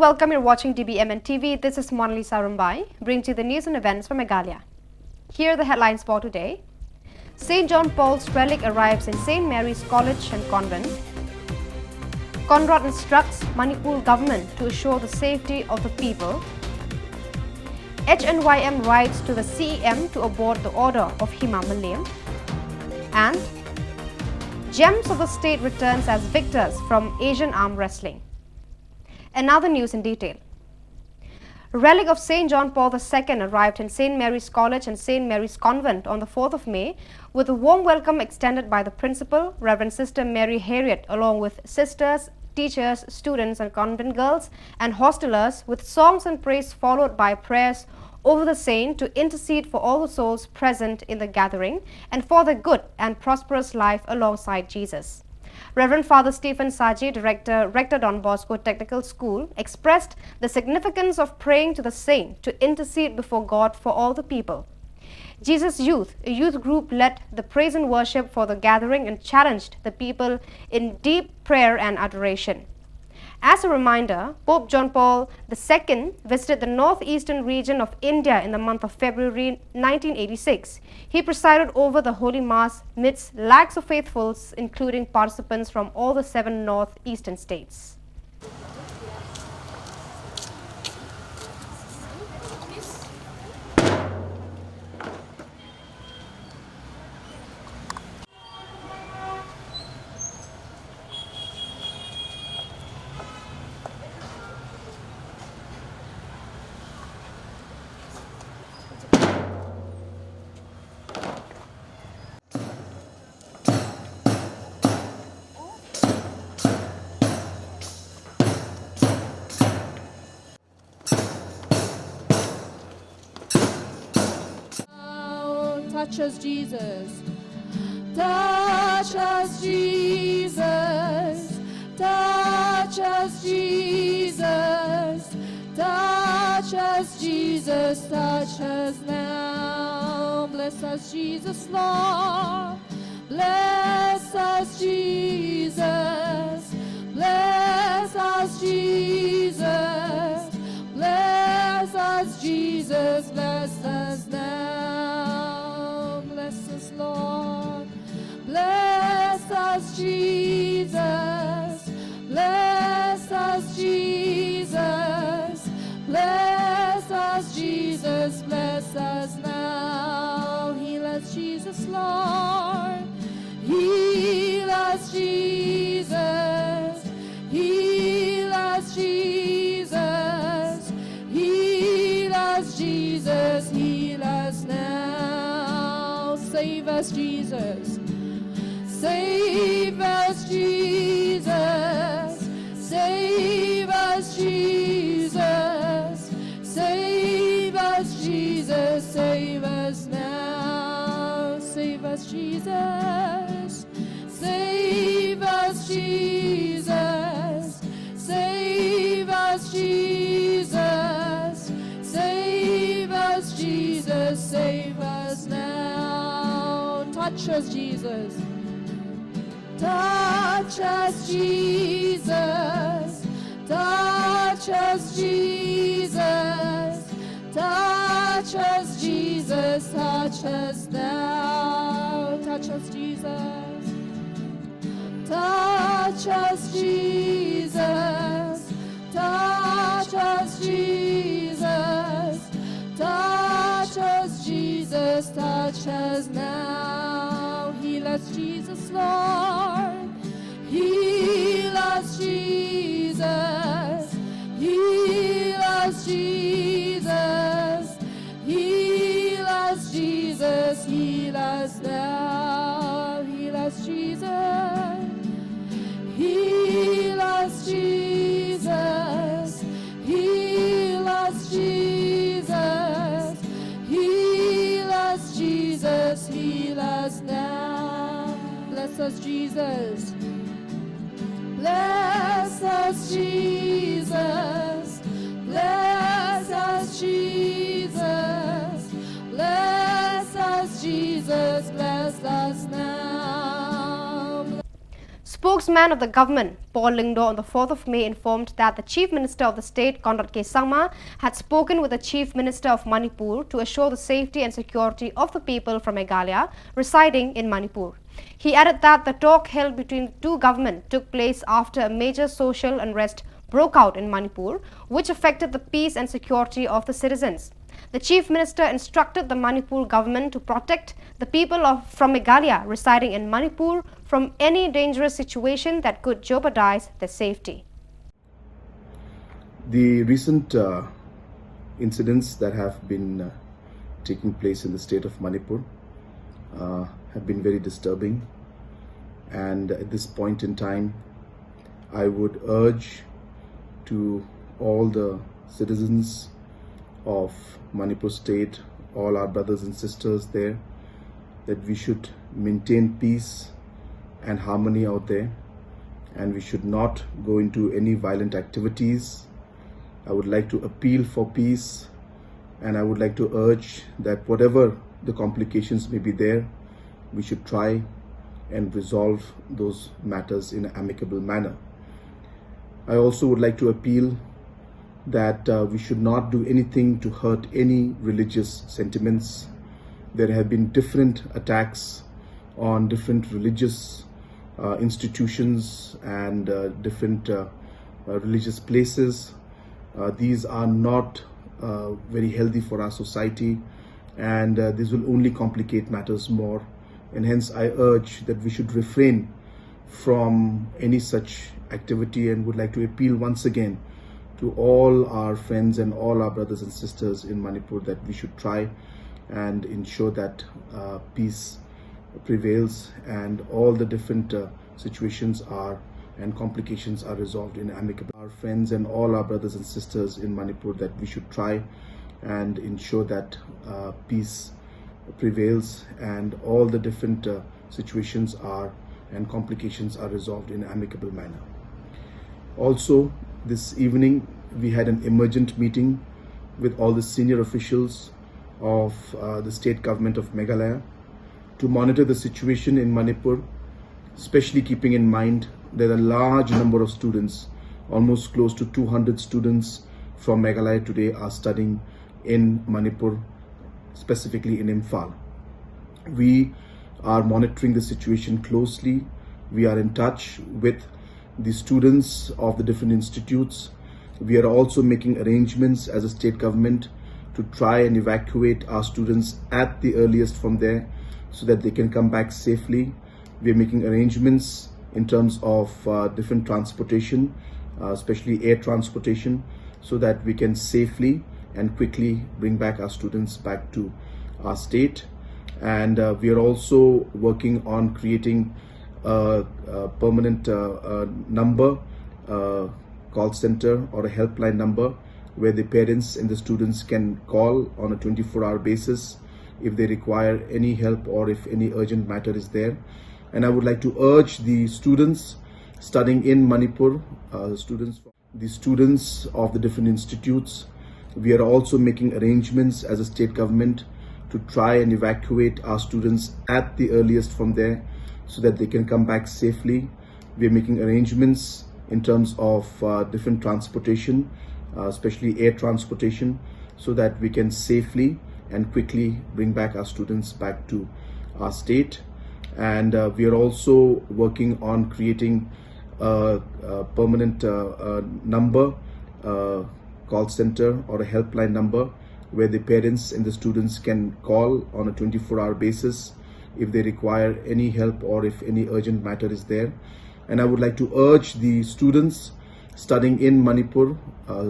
welcome. You're watching dbmnTv. This is Monali Sarumbai, bringing you the news and events from Meghalaya. Here are the headlines for today. St. John Paul's relic arrives in St. Mary's College and Convent. Conrad instructs Manipur government to assure the safety of the people. HNYM writes to the CEM to abort the order of Himalaya. And Gems of the State returns as victors from Asian arm wrestling. And now the news in detail. A relic of St. John Paul II arrived in St. Mary's College and St. Mary's Convent on the 4th of May with a warm welcome extended by the principal, Reverend Sister Mary Harriet, along with sisters, teachers, students and convent girls and hostelers, with songs and praise followed by prayers over the saint to intercede for all the souls present in the gathering and for the good and prosperous life alongside Jesus. Reverend Father Stephen Saji, Director, Rector Don Bosco Technical School, expressed the significance of praying to the saint to intercede before God for all the people. Jesus Youth, a youth group, led the praise and worship for the gathering and challenged the people in deep prayer and adoration. As a reminder, Pope John Paul II visited the northeastern region of India in the month of February 1986. He presided over the Holy Mass amidst lakhs of faithfuls, including participants from all the 7 northeastern states. Touch us, Jesus. Touch us, Jesus. Touch us, Jesus. Touch us, Jesus. Touch us now. Bless us, Jesus, Lord. Bless us, Jesus. Bless us, Jesus. Bless us, Jesus. Bless us now. Bless us, Lord. Bless us, Jesus. Bless us, Jesus. Bless us, Jesus. Bless us now. Heal us, Jesus, Lord. Heal us, Jesus. Heal us, Jesus. Heal us, Jesus. Heal us now. Save us, Jesus. Save us, Jesus. Save us, Jesus. Save us, Jesus. Save us now. Save us, Jesus. Save us, Jesus. Save us, Jesus. Save us, Jesus. Save us now. Touch us, Jesus. Touch us, Jesus. Touch us, Jesus. Touch us, Jesus. Touch us now. Touch us, Jesus. Touch us, Jesus. Touch us, Jesus. Touch us, Jesus. Touch us now. Heal us, Jesus, Lord. Heal us, Jesus. Heal us, Jesus. Heal us, Jesus. Heal us now. Heal us, Jesus. Heal us, Jesus. Heal us, Jesus. Heal us, Jesus. Heal us now. Bless us, Jesus. Bless us, Jesus. Bless us, Jesus. Bless us, Jesus. Bless us now. spokesman of the government, Paul Lyngdoh, on the 4th of May informed that the Chief Minister of the state, Conrad K. Sangma, had spoken with the Chief Minister of Manipur to assure the safety and security of the people from Meghalaya residing in Manipur. He added that the talk held between the two governments took place after a major social unrest broke out in Manipur, which affected the peace and security of the citizens. The Chief Minister instructed the Manipur government to protect the people from Meghalaya residing in Manipur from any dangerous situation that could jeopardize their safety. The recent incidents that have been taking place in the state of Manipur have been very disturbing, and at this point in time I would urge to all the citizens of Manipur state, all our brothers and sisters there, that we should maintain peace and harmony out there, and we should not go into any violent activities. I would like to appeal for peace, and I would like to urge that whatever the complications may be there, we should try and resolve those matters in an amicable manner. I also would like to appeal that we should not do anything to hurt any religious sentiments. There have been different attacks on different religious institutions and different religious places. These are not very healthy for our society, and this will only complicate matters more, and hence I urge that we should refrain from any such activity, and would like to appeal once again to all our friends and all our brothers and sisters in Manipur that we should try and ensure that peace prevails and all the different situations are and complications are resolved in amicable. Our friends and all our brothers and sisters in Manipur that we should try and ensure that peace prevails and all the different situations are and complications are resolved in an amicable manner. Also, this evening we had an emergent meeting with all the senior officials of the state government of Meghalaya to monitor the situation in Manipur, especially keeping in mind that a large number of students, almost close to 200 students from Meghalaya today, are studying in Manipur, specifically in Imphal. We are monitoring the situation closely. We are in touch with the students of the different institutes. We are also making arrangements as a state government to try and evacuate our students at the earliest from there so that they can come back safely. We are making arrangements in terms of different transportation, especially air transportation, so that we can safely and quickly bring back our students back to our state. And we are also working on creating a permanent number, call center or a helpline number where the parents and the students can call on a 24-hour basis if they require any help or if any urgent matter is there. And I would like to urge the students studying in Manipur, the students of the different institutes. We are also making arrangements as a state government to try and evacuate our students at the earliest from there so that they can come back safely. We are making arrangements in terms of different transportation, especially air transportation, so that we can safely and quickly bring back our students back to our state. And we are also working on creating a permanent number, call center or a helpline number where the parents and the students can call on a 24-hour basis if they require any help or if any urgent matter is there. And I would like to urge the students studying in Manipur,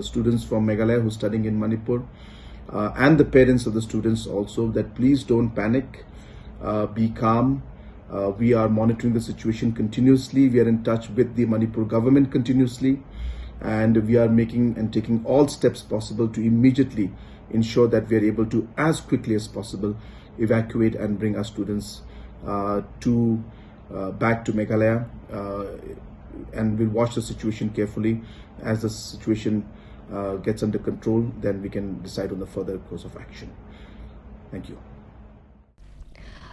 students from Meghalaya who are studying in Manipur, and the parents of the students also, that please don't panic, be calm. We are monitoring the situation continuously. We are in touch with the Manipur government continuously, and we are making and taking all steps possible to immediately ensure that we are able to, as quickly as possible, evacuate and bring our students back to Meghalaya, and we'll watch the situation carefully. As the situation gets under control, then we can decide on the further course of action. Thank you.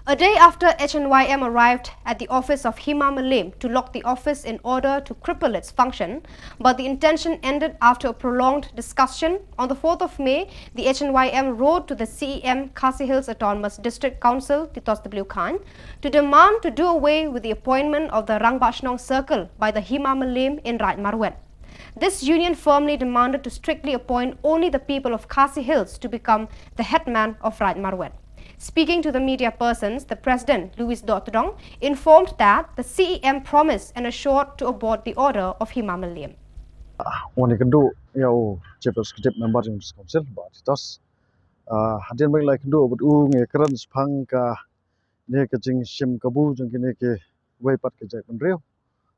A day after HNYM arrived at the office of Hima Malim to lock the office in order to cripple its function, but the intention ended after a prolonged discussion. On the 4th of May, the HNYM wrote to the CEM Khasi Hills Autonomous District Council, Titos W. Khan, to demand to do away with the appointment of the Rangbashnong Circle by the Hima Malim in Rait Marwet. This union firmly demanded to strictly appoint only the people of Khasi Hills to become the headman of Rait Marwet. Speaking to the media persons, the President, Louis Dotodong, informed that the CEM promised and assured to abort the order of Hima Malim. Wani kendo yau Chief Member of the Council, but tos hadian bagi lagi kendo but nge keran sepang ka ne kecing sim kabu jeng kini ke waipat ke jai penriu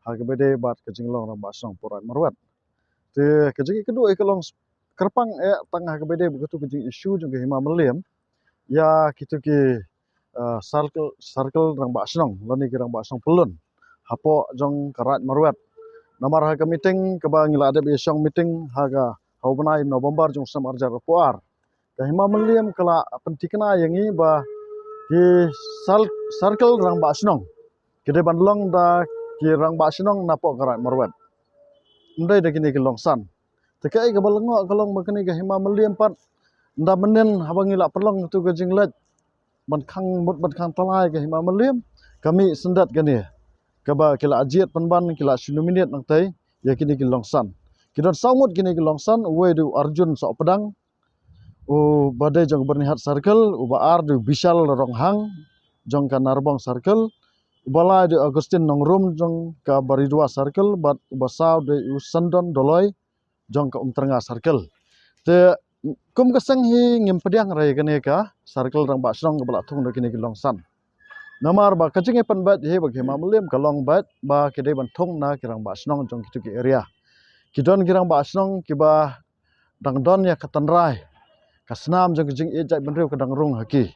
harga bede bat kecing long ram basong porat marwat te kecing kendo long kerpang tang harga bede begitu kecing isu jeng ke Hima Malim ya kitu ke circle rang basong lani ke rang basong pelun hapo jong karat marwat Namar haga meeting keba ngila ada besong meeting haga haubanai November jong sam arjar puar. Ka Hima Malim kala pentikna yangi ba ki circle rang basnong. Kede bandlong da ki rang basnong napo karat marwat. Ndai da kini ki longsan. Tekai ka balengo kalong makani ka Hima Malim pat nda menen habang ngila perlong tu ka jinglet ban khang talai ka Hima Malim kami sendat gani. Kaba kila ajiat penban kila sinuminit nang tai ya kini ki longsan kidon saumut kini ki longsan wedu arjun sok pedang u badai jong bernihat circle u baar du bisal ronghang jong ka narbong circle u balai du agustin nongrum jong ka baridua circle bat u basau de u sandon doloi jong ka umtrenga circle te kum keseng hi ngim pediang rai kene ka circle rang basrong ka bala thung de kini ki longsan Namar ba kacing epan bat he ba Hima Malim kalong bat ba kede ban thong na kirang ba snong jong kitu ki area. Kidon kirang ba snong kiba dang don ya katanrai. Kasnam jong kijing e jai benriu kadang rung haki.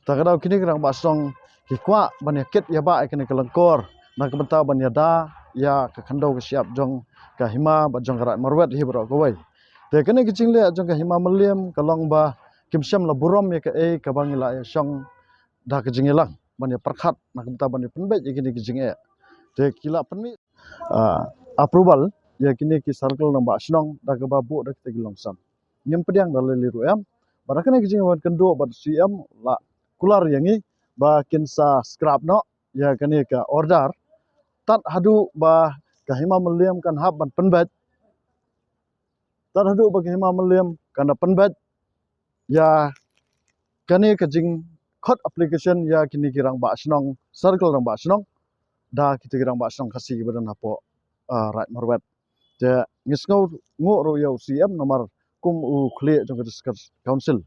Takadau kini kirang ba snong ki kwa ban ya ket ya ba kene kalangkor na kebenta ban ya da ya ka khandau ka siap jong ka Hima ba jong karat marwet hi bro ko wai. Te kene kijing le jong ka Hima Malim kalong ba kimsyam la burom ya ka e ka bangila ya syong da kijing elang. Banyak perkhat nak kita banyak penbet ya kini kijing te kila penmi approval ya kini ki circle namba snong da ke babu da kita gilongsan nyem pediang da liru em pada kini kijing wan kendo bad CM la kular yangi ba kinsa scrap no ya kini ka order tat hadu ba ka Hima Malim kan hab ban penbet tat hadu ba ka Hima Malim kan penbet ya kini kijing code application ya kini kirang ba snong circle rang ba snong da kita kirang ba snong khasi badan hapo right marwet je ngisngau ngo ro yo CM nomor kum u khle jong discuss council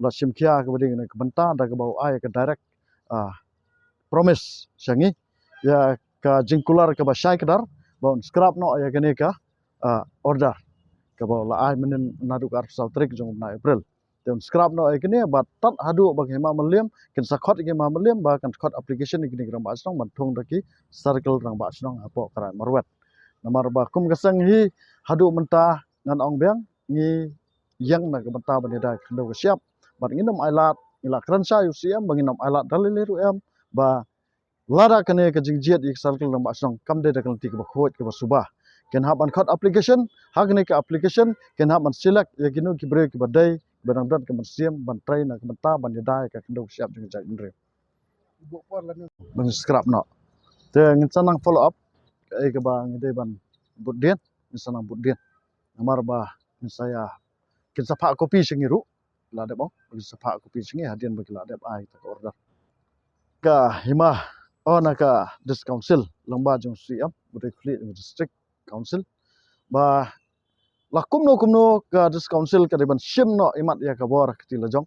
la simkia ke bading ke benta da ke bau ai ke direct promise sangi ya ka jingkular ke ba syai kedar bau scrap no ya kini ka order ke bau la ai menen nadu kar sautrik jong na April dan scrap no kini bat tat hadu bag Hima Malim kin sakhot ke Hima Malim ba kan khot application kini gram ba snong bantung daki circle rang ba snong apo karat marwet namar ba kum keseng hi hadu mentah ngan ong beng ni yang na ke benta banida kendo ke siap bat nginam ailat ila kransa UCM banginam ailat dalileru em ba lada kene ke jingjiat ik circle rang ba snong kam de da kan ti ke ba khot ke ba subah ken haban khot application hagne ke application ken haban select ya ginu ki bre ki badai benang dan kemensiam bantrai na kementa bandai ka kendo siap dengan jai benre ibu por lan bang scrap no te ngin sanang follow up ai ke bang de ban budien ngin sanang budien namar ba ngin saya kin sapa kopi singiru la de bang bagi sapa kopi singi hadian bagi la de ai ta order ka Hima ona ka dis council lomba jong siap budai kli district council ba la kumno ka dis council ka deban sim no imat ya ka bor kti lajong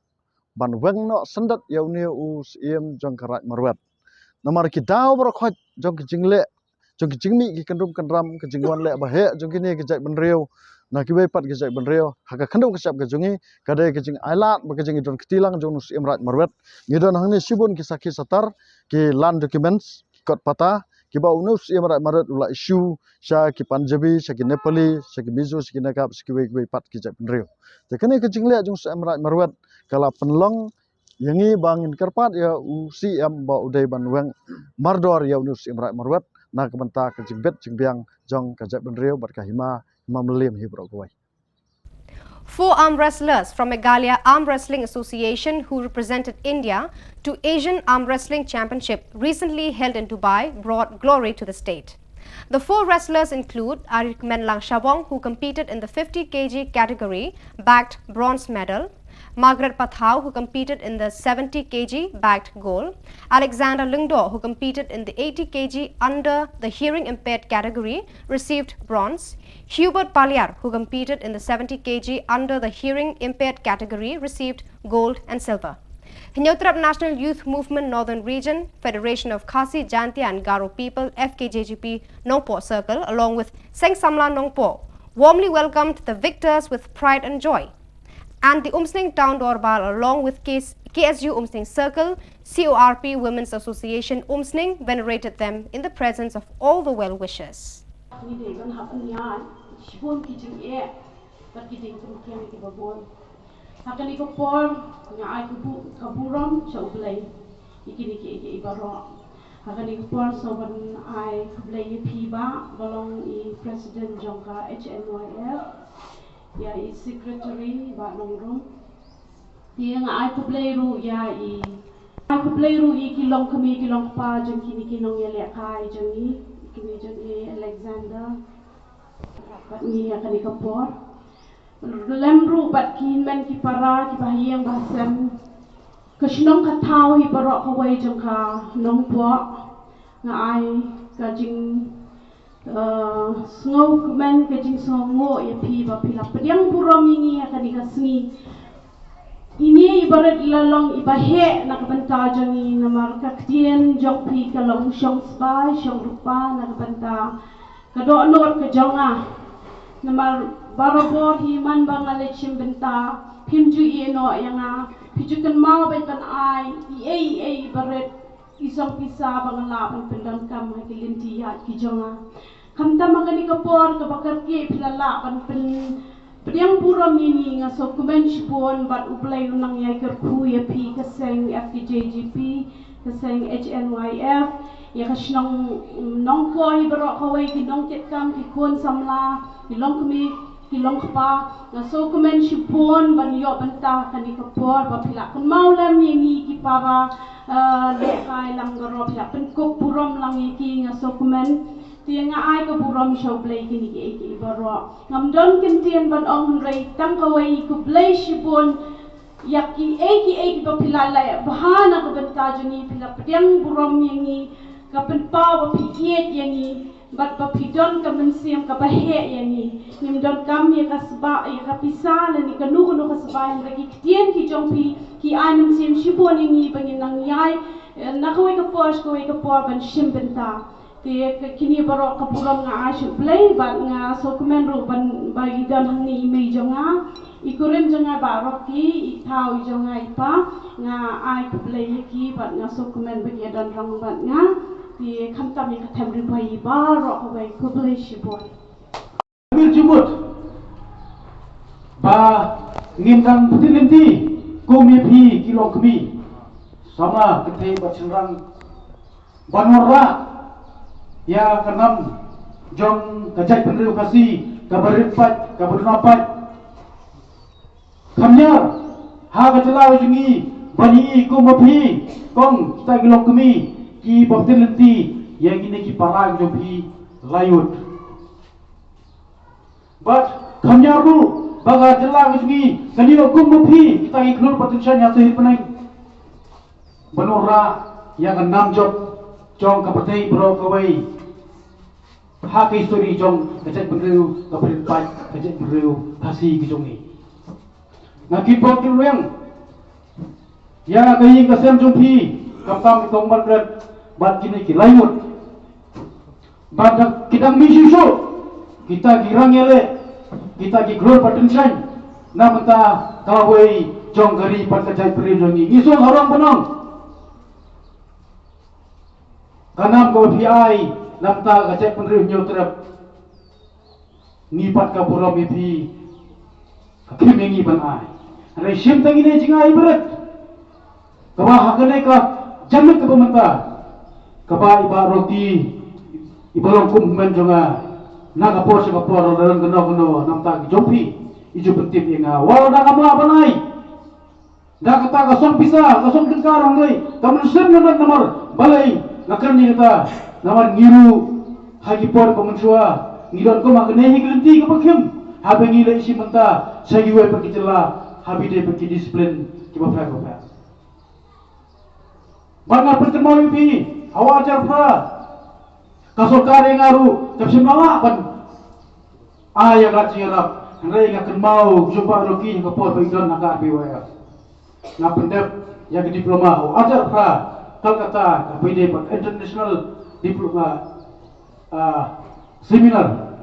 ban weng no sendat ya uni u sim jong karat marwet namar ki daw bro khot jong ki jingle jong ki jingmi ki kandum kandram ki jingwan le ba he jong ki ni ki jai benriu na ki be pat ki jai benriu ha ka kandum ki sap ka jongi ka de ki jing ailat ba ki jing don ktilang jong nu sim rat marwet ngidon hangni sibun ki sakhi satar ki land documents kot pata ki ba unus rat marwet ula issue sha ki Punjabi sha ki Nepali sha ki Mizo sha ki Nakap sha ki we pat ki jai benriu te kene ki jingle jong sim rat marwet kala penlong yangi bangin karpat ya UCM ba udai banweng mardor ya unus imrai marwat na kebenta ke jingbet jingbiang jong kajak benreu bat kahima mamlem hibro goi. 4 arm wrestlers from Meghalaya Arm Wrestling Association who represented India to Asian Arm Wrestling Championship recently held in Dubai brought glory to the state. The 4 wrestlers include Arikmenlang Shabong, who competed in the 50 kg category, bagged bronze medal; Margaret Pathau, who competed in the 70 kg, bagged gold; Alexander Lungdo, who competed in the 80 kg under the hearing impaired category, received bronze; Hubert Palyar, who competed in the 70 kg under the hearing impaired category, received gold and silver. Hinyotrap National Youth Movement Northern Region, Federation of Khasi, Jantia and Garo People, FKJGP Nongpo Circle, along with Seng Samla Nongpo, warmly welcomed the victors with pride and joy. And the Umsning Town Doorbal, along with KSU Umsning Circle, CORP Women's Association Umsning, venerated them in the presence of all the well-wishers. Akan iko por nga ay kaburam sa ublay ikini ki ibaro akan iko por soban ay ublay piba balong I president jongka HNYF ya I secretary ba nongrom dia nga ay ublay ru ya ay ublay ru kilong kami kilong pa jong kini kinong yale kai jongi kini jongi Alexander pat ni akan iko por lembru bat kin men ki para ki bahiyang bahasem kasinong katao hi parok kawai jong ka nongpo nga ay kajing snow men kajing songo ya pi ba pila pediang burom ini akan dikasni ini ibarat lalong ibahe nak benta jangi namar kaktien jong pi kalong syong spa syong rupa nak benta kado nor ke jonga namar barabor himan bangal benta pimju ino yang pijukan mau betan ai ei baret isong pisa bangala pendan kam hakilinti ya kijonga kamta magani kapor kabakar ki pilala pen pediang buram ini nga so kumen shipon bat uplay nang yai kerku ya pi kaseng FKJGP kaseng HNYF ya kasnong nongko ibro kawai kinong ketkam kikon samla kilong kami kilong kapa nga so kumen shipon banyo banta kani kapor bapila kun maulam yengi ki para lekai lang garo pila penkok buram lang yeki nga so kumen tiang ai ko buram show play kini ki baro ngamdon kintian ban ong rei tam kawai ku play shipon yaki eki bapila la bahana ko banta juni pila pediang buram yengi kapen pa bapiet yengi bat bapidon kamen siam kabahe yani nimdon kami kasba ya kapisa ni kanu kasba yang lagi kitien ki jongpi ki anim siam shibon ini bangin nang yai nakawai ka por ban shimbenta te kini baro kapuram nga ashu play bat nga so kumen ro ban bagidan hangni ime jonga ikurim jonga baro ki ithau jonga ipa nga ai ku play ki bat nga so kumen bagidan rang bat nga di kamtam yang katam ribai barok away kublish boy. Amir jumut ba ngintang putilinti kumi pi kilo kemi sama ketei bacirang banora ya kenam jong kajai pendiri kasi kabaripat kabarnapat kamnyar ha kacelau jungi bani kumapi kong kita kilo kemi ki baptilenti yang ini ki parang jopi layut but kamyaru baga jelang jungi kanino kumapi kita iklur potensial yang sehir penai benora yang enam job jong kapatai bro kawai hak histori jong kajat beriu kaperimpat kajat beriu kasih kijongi ngakit bokil yang kayi kasem jompi kamtam kitong margaret bat kini ki layut bat kita misi so kita girang yele kita ki glor potensial na mata kawai jong gari pat kajai beriu jongi ngisong orang penong kanam ko PI namta kajai penriu nyotrap ngipat ka buram ipi kakimengi ban ai resim tangine jinga ibarat Kaba hakane ka jamin ka pementa. Kaba iba roti iba longkum menjonga naga por sa kapor dalam geno namta jompi ijo betip inga wala na kamu apa nai dah kata kasong bisa kasong kenkarang nai kamu sen nomor balai nakar ni kata namar ngiru hagi por pemensua ngiron ko maknehi gelenti ke pakem habe ngila isi menta sagi we pergi celah habe de pergi disiplin kiba fa ko fa mana pertemuan pi awal jarfa kasokare ngaru kapsim mama pan ayah kacirap ngai ngakan mau jumpa roki ke por pegidon nakar biwaya na pendep yang diploma ajar pra Kolkata BD international diploma seminar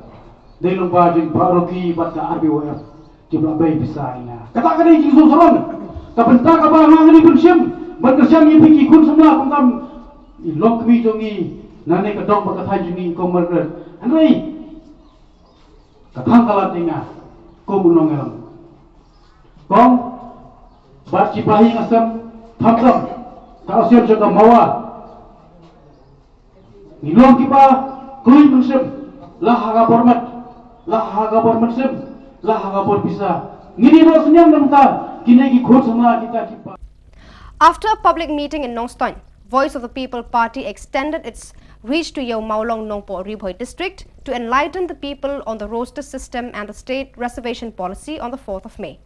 dei lomba jing roki bat ka RBWF diploma bay bisa ina kata kali jing susuran kapenta ka ba ngani pensim berkesan ni piki kun semua pengam ilok mi jongi nane ka dong ba ka jingi komer ngai katang kalat inga ko munong elam kong bat cipahi ngasam thamsam kausian jaga mawa nilong kipa kui mensim lah haga bormat sim lah haga bor bisa ngini no senyam namta kini ki khot sama kita kipa. After a public meeting in Nongstoin, Voice of the People Party extended its reach to Yau Maulong Nongpo Ribhoi district to enlighten the people on the roster system and the state reservation policy on the 4th of May.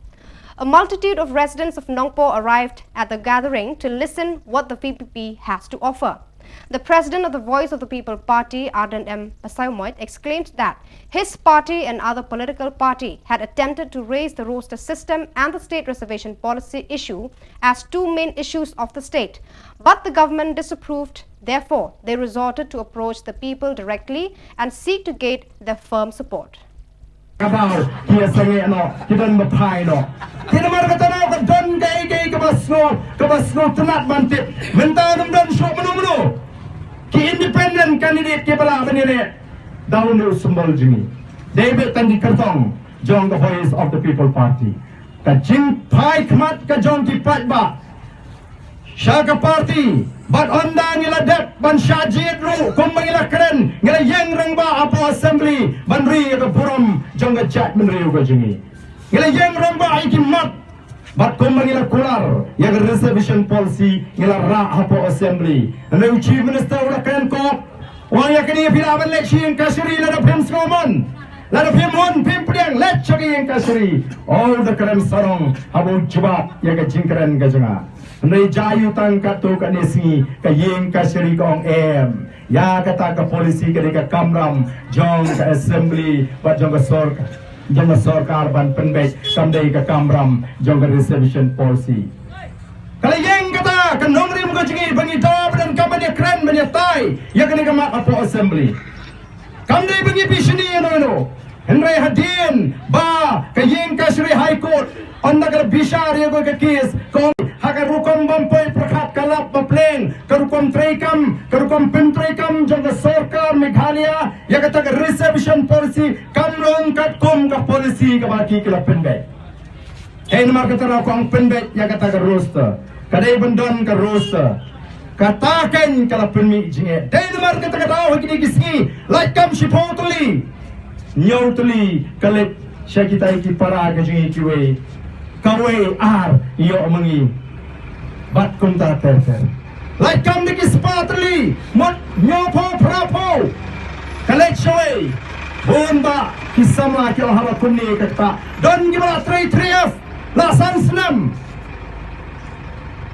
A multitude of residents of Nongpo arrived at the gathering to listen what the PPP has to offer. The president of the Voice of the People Party, Arden M. Pasaymoit, exclaimed that his party and other political party had attempted to raise the roster system and the state reservation policy issue as two main issues of the state. But the government disapproved. Therefore, they resorted to approach the people directly and seek to gain their firm support. Kabau kia sange no kidan mapai no kina mar kata no ka don gay kabasno tenat bantip menta dum don so menu ki independent candidate ke bala benire daun ru sumbal jimi David tandi kartong jong the Voice of the People Party ka jing pai khmat ka jong ki patba Shaka Party but onda ngila dep ban shajid ru kum ngila keren ngila yang rangba apo assembly ban ri ka puram jong chat men ri ka jingi ngila yang rangba ikin mat but kum ngila kular yang reservation policy ngila ra apo assembly and chief minister ura keren ko wang yakni pila ban lechi yang kasiri la pem skoman la pem hon pem priang let chagi yang kasiri all the keren sarong abo jawab yang ka jingkeren ka janga Nai jayu tang katu ka nesi ka yeng ka siri kong em ya kata ka polisi ka ka kamram jong ka assembly ba jong ka sorkar ban penbek samdai ka kamram jong ka reservation policy kala yeng kata ka nongrim ka jingi bangi dob dan ka banya kren banya tai ya ka ka mak apo assembly kamdai bangi pisini no Henry Hadin ba ka yeng ka siri high court on nagar bishar ya ko ka case kong Haga rukom bampoy prakat kalap mapleng karukom pentrekam jangka sorkar Meghalaya ya kata ke reservation policy kamrong katkom ka policy ka baki kila penbek kaya namar kata rakong penbek ya kata ke roster kadai bendon ke roster katakan kala penmi jinge dai namar kata daw hagini gisngi like kam shipotuli nyotuli kalip syakita iki para ka jingi kiwe kawe ar iyo mangi bat kum ta ter like kam diki spatli mot nyopo prapo kalek shoy bomba kisama kyo hara kunni kata don gimana 3f la sansnam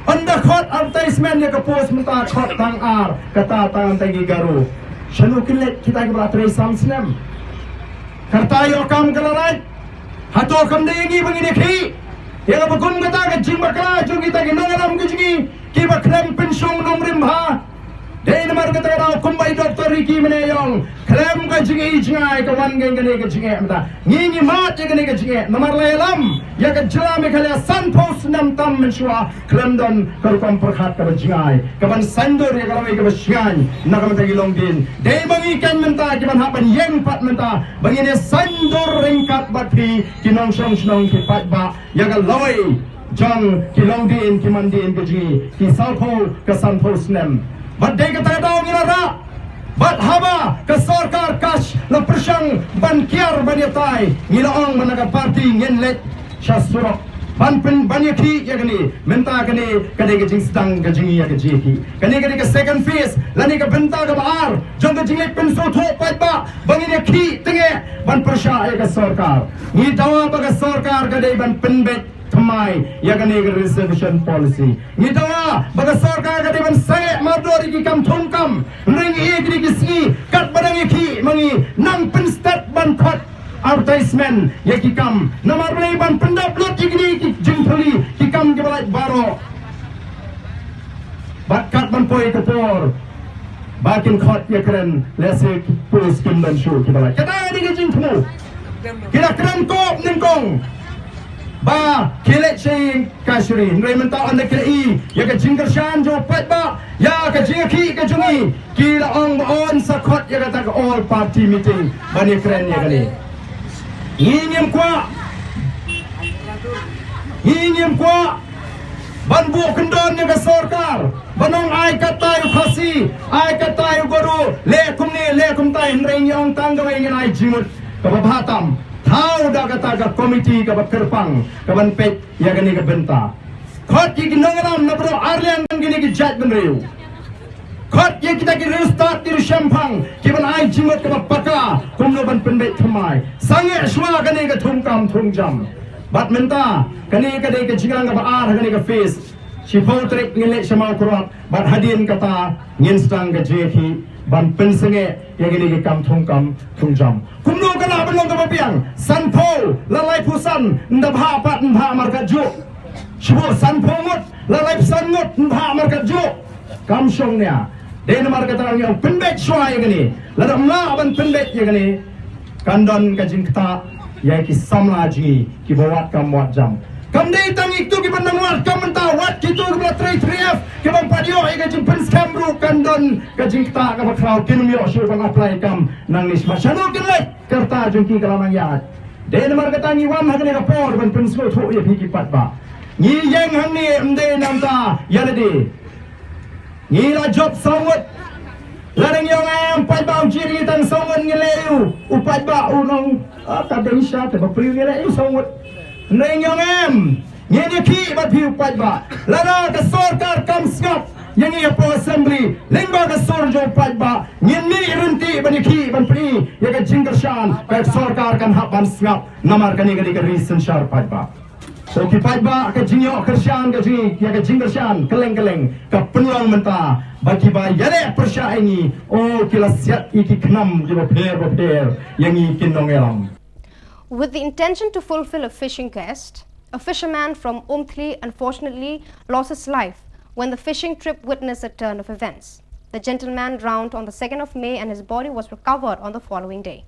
anda khot advertisement ya ka post menta khot tang ar kata tang tagi garu shanu kilek kita gimana 3 sansnam karta yo kam kalarai hato kam dengi bangini khi yang apa kun kata ke jing bakla jung kita ginang alam ke jingi ki baklem pensiun nomrim ha dei namar kata ra kumbai doktor Riki meneyong klem ke jingi jingai ke wan geng gene ke jingi mata ngingi mat ke gene ke jingi namar layalam ya ke jela Meghalaya san post nam tam mensua klem don karukom perkhat ke jingai ke ban sandur ya kalawai ke basyan nak mata gilong din dei bangi kan menta ke ban hapan yeng pat menta bangine sandur ringkat batri kinong song ki pat ba ya ka lawai John Kilongdin Kimandin Gaji Ki Salpo Kasanpo Snem But they kata daw ngira But haba ke sarkar kash la persang ban kiar banyatai ngilaong managa parti ngenlet syasuro ban pen banyaki yakni menta kani kani ke jing sedang ke jing ya ke jiki kani ke second phase lani ke benta ke bar jong ke jing pen so tho pai ba bangin ki tenge ban persya ya ke sarkar ni dawa ba ke sarkar ke dei ban pen bet Thamai yakni ke reservation policy ni dawa ba ke sarkar ke dei ban sai mardori ki kam thong kam ring e ki sni kat badang ki mangi nang pen stat ban khat advertisement yaki kam namar beli ban pendap lot jigni ki jingthali ki kam ke balai baro bakat ban poi kapor bakin khot yakren lese pulis kim dan shu ki balai kata ni ke jingthmu kira kran kop ningkong ba kilet sing kasri ngai menta anda kri ya ke jingker shan jo pat ba ya ke jingki ke jungi kila ong on sakot ya kata all party meeting bani kren ya kali Ingin kuat banbu kendon yang sarkar banong ai katai khasi ai katai guru le kum tai ring yang tanggawai ngan ai jimut ka bahatam thau da kata ka komiti ka kerpang ka ban pet ya gani ka benta khot ki nongalam na bro arlian gini ki jat ben riu khot ye kita ki restart ti shampang ki ban ai jimut ka paka kumno ban penbet thamai sange shwa kani ka thungkam thungjam bat menta kani ka dei ka jingang ka ar kani ka face shipau trek ngile shamal kurat bat hadin kata ngin stang ka jehi ban pensenge ye gini ki kam thungkam thungjam kumno kana ban ka bapiang sanpo lalai pusan ndabha pat ndha mar ka ju shibo sanpo mut lalai pusan mut ndha mar ka ju kam shong nya den mar kata yang pendek shwa ye gani ladam la ban pendek ye gani kandon ka jing kata ye ki samlaji ki bawat kam wat jam kam dei tang ik tu ki ban wat kam menta wat ki tu ki 3f ki ban padio ye ka jing pen scam bro kandon ka jing kata ka bakrau kinum yo shur ban apply kam nang nis masano kelek kerta jing ki kalamang ya den mar kata ni wan ha ka por ban pen sko tho ye ki pat ba ni yang hang ni mde nam ta yalade ni la job sawut larang yang am pai bau jiri tang sawut ngeleu upat ba unong kadang sya te bapri ngeleu sawut neng yang am ni ki ba pi upat ba lara ka sarkar kam skap yang ia pro assembly lengba ka sorjo upat ba ni renti ban ki ban pri ya ka jingershan ka sarkar kan hak ban skap namar kani ka reason shar upat ba so kipat ba ka jingyo kersian ka jing ya ka jingkersian keleng ka penuang menta bagi ba yale persya ini oh kila siat iki knam di bapir yang ikin nongelam. With the intention to fulfill a fishing quest, a fisherman from Umthli unfortunately lost his life when the fishing trip witnessed a turn of events. The gentleman drowned on the 2nd of May and his body was recovered on the following day.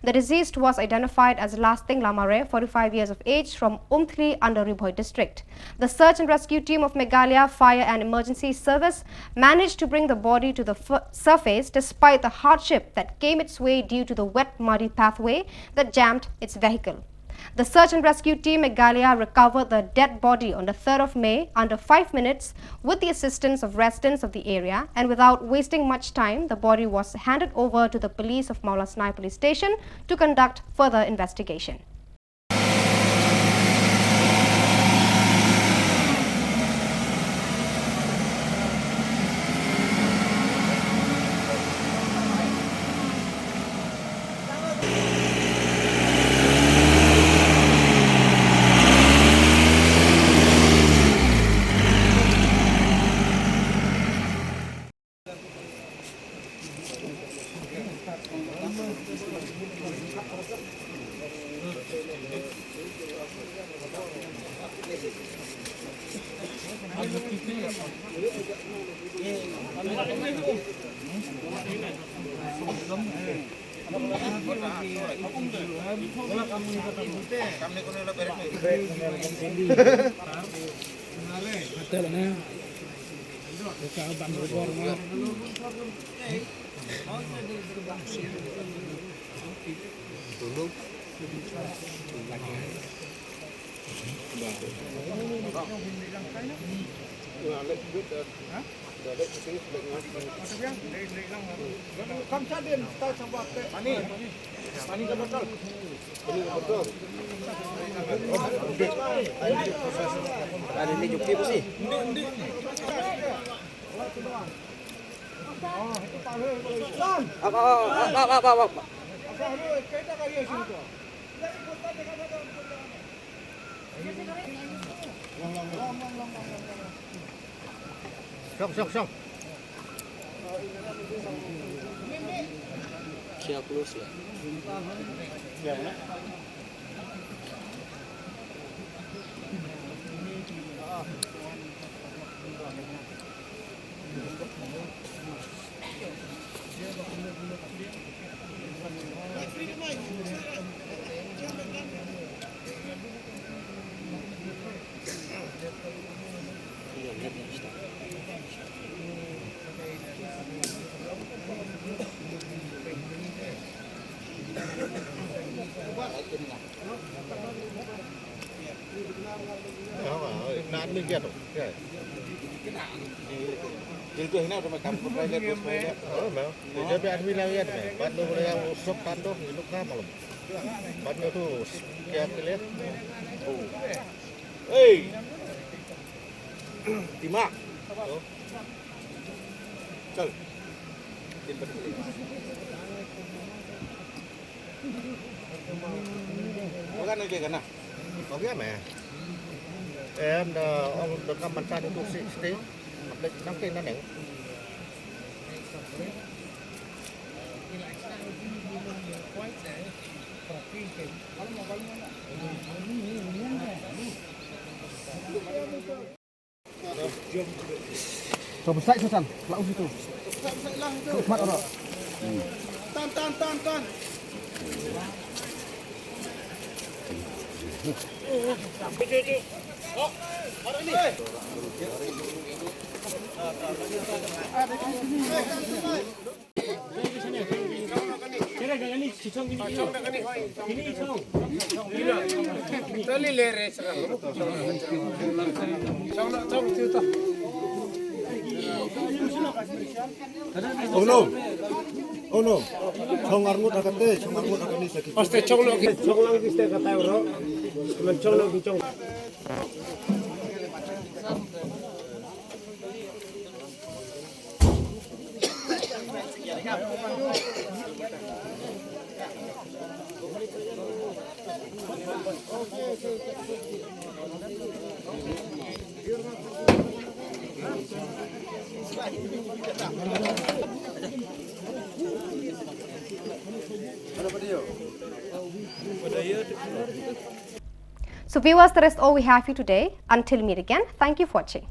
The deceased was identified as Lasting Lamare, 45 years of age, from Umthli under Ribhoi district. The search and rescue team of Meghalaya Fire and Emergency Service managed to bring the body to the surface despite the hardship that came its way due to the wet, muddy pathway that jammed its vehicle. The search and rescue team Meghalaya recovered the dead body on the 3rd of May under 5 minutes with the assistance of residents of the area, and without wasting much time, the body was handed over to the police of Maulasnai police station to conduct further investigation. Itu hina udah macam pun lagi bos saya. Oh, mau. Dia biar bilang ya, buat lu yang usuk tandu, lu kan malam. Buat lu tuh kayak lihat. Oh. Hey. Timak. Oh. Chal. Timpat. Bukan lagi kan? Oke, mah. And the kamantan itu stay update nanti nanti. Coba saya susan, lalu situ. Cepat orang. Tan. Oh no. Chongarmut akan deh, chongarmut akan ini sakit. Pasti chong lagi stay kata orang. Mencong lagi chong. So viewers, that is all we have for you today. Until we meet again, thank you for watching.